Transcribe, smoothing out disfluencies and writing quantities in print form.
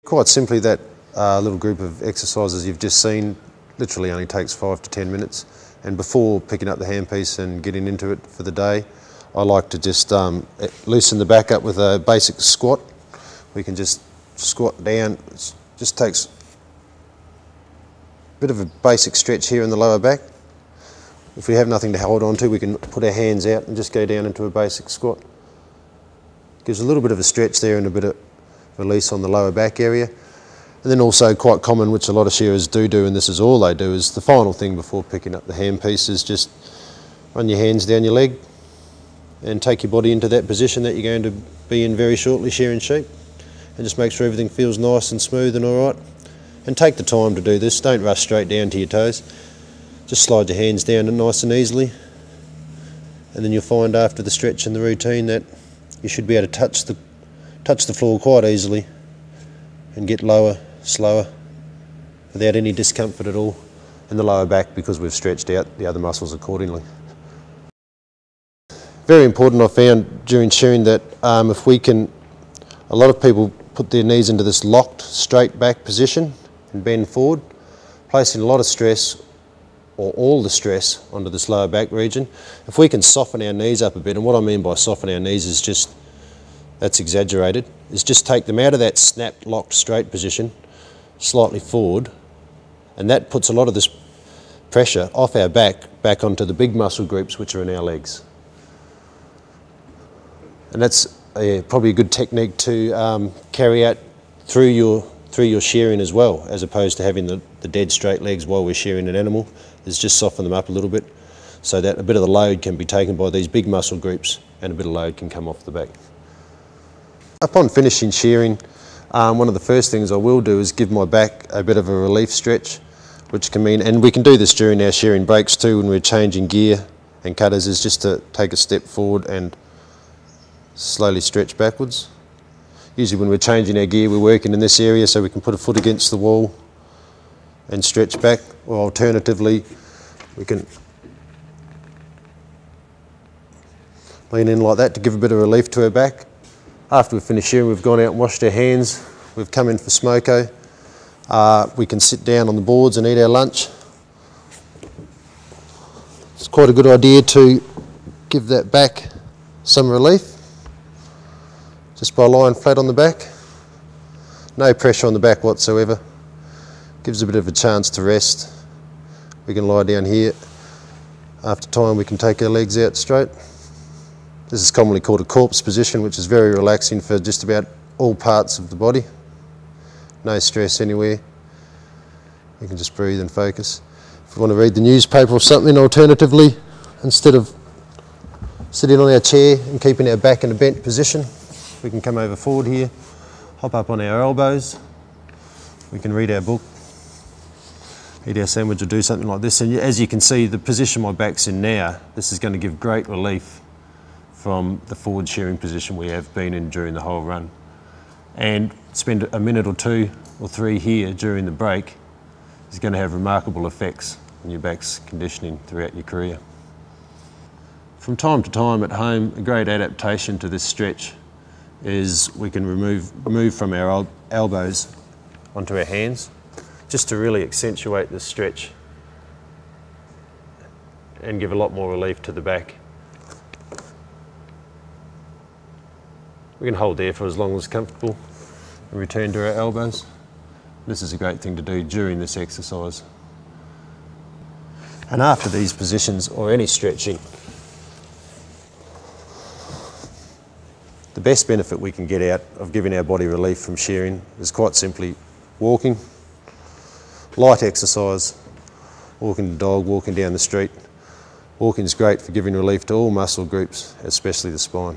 Quite simply, that little group of exercises you've just seen literally only takes 5 to 10 minutes. And before picking up the handpiece and getting into it for the day, I like to just loosen the back up with a basic squat. We can just squat down. It just takes a bit of a basic stretch here in the lower back. If we have nothing to hold on to, we can put our hands out and just go down into a basic squat. Gives a little bit of a stretch there and a bit of release on the lower back area. And then also quite common, which a lot of shearers do, and this is all they do, is the final thing before picking up the handpiece is just run your hands down your leg and take your body into that position that you're going to be in very shortly, shearing sheep. And just make sure everything feels nice and smooth and all right. And take the time to do this. Don't rush straight down to your toes. Just slide your hands down nice and easily. And then you'll find after the stretch and the routine that you should be able to touch the floor quite easily and get lower, slower, without any discomfort at all in the lower back, because we've stretched out the other muscles accordingly. Very important, I found during shearing, that if we can, a lot of people put their knees into this locked straight back position and bend forward, placing a lot of stress or all the stress onto this lower back region. If we can soften our knees up a bit, and what I mean by soften our knees is just, that's exaggerated, is just take them out of that snapped, locked, straight position, slightly forward, and that puts a lot of this pressure off our back onto the big muscle groups which are in our legs. And that's probably a good technique to carry out through your shearing as well, as opposed to having the dead straight legs while we're shearing an animal. Is just soften them up a little bit so that a bit of the load can be taken by these big muscle groups and a bit of load can come off the back. Upon finishing shearing, one of the first things I will do is give my back a bit of a relief stretch, which can mean, and we can do this during our shearing breaks too when we're changing gear and cutters, is just to take a step forward and slowly stretch backwards. Usually when we're changing our gear, we're working in this area so we can put a foot against the wall and stretch back, or alternatively we can lean in like that to give a bit of relief to our back. After we've finished shearing, we've gone out and washed our hands, we've come in for smoko, we can sit down on the boards and eat our lunch. It's quite a good idea to give that back some relief just by lying flat on the back. No pressure on the back whatsoever. Gives a bit of a chance to rest. We can lie down here. After time we can take our legs out straight. This is commonly called a corpse position, which is very relaxing for just about all parts of the body. No stress anywhere. We can just breathe and focus. If we want to read the newspaper or something, alternatively, instead of sitting on our chair and keeping our back in a bent position, we can come over forward here, hop up on our elbows. We can read our book, eat our sandwich, or do something like this. And as you can see, the position my back's in now, this is going to give great relief from the forward shearing position we have been in during the whole run. And spend a minute or 2 or 3 here during the break is going to have remarkable effects on your back's conditioning throughout your career. From time to time at home, a great adaptation to this stretch is we can move from our elbows onto our hands, just to really accentuate this stretch and give a lot more relief to the back. We can hold there for as long as comfortable and return to our elbows. This is a great thing to do during this exercise. And after these positions or any stretching, the best benefit we can get out of giving our body relief from shearing is quite simply walking, light exercise, walking the dog, walking down the street. Walking is great for giving relief to all muscle groups, especially the spine.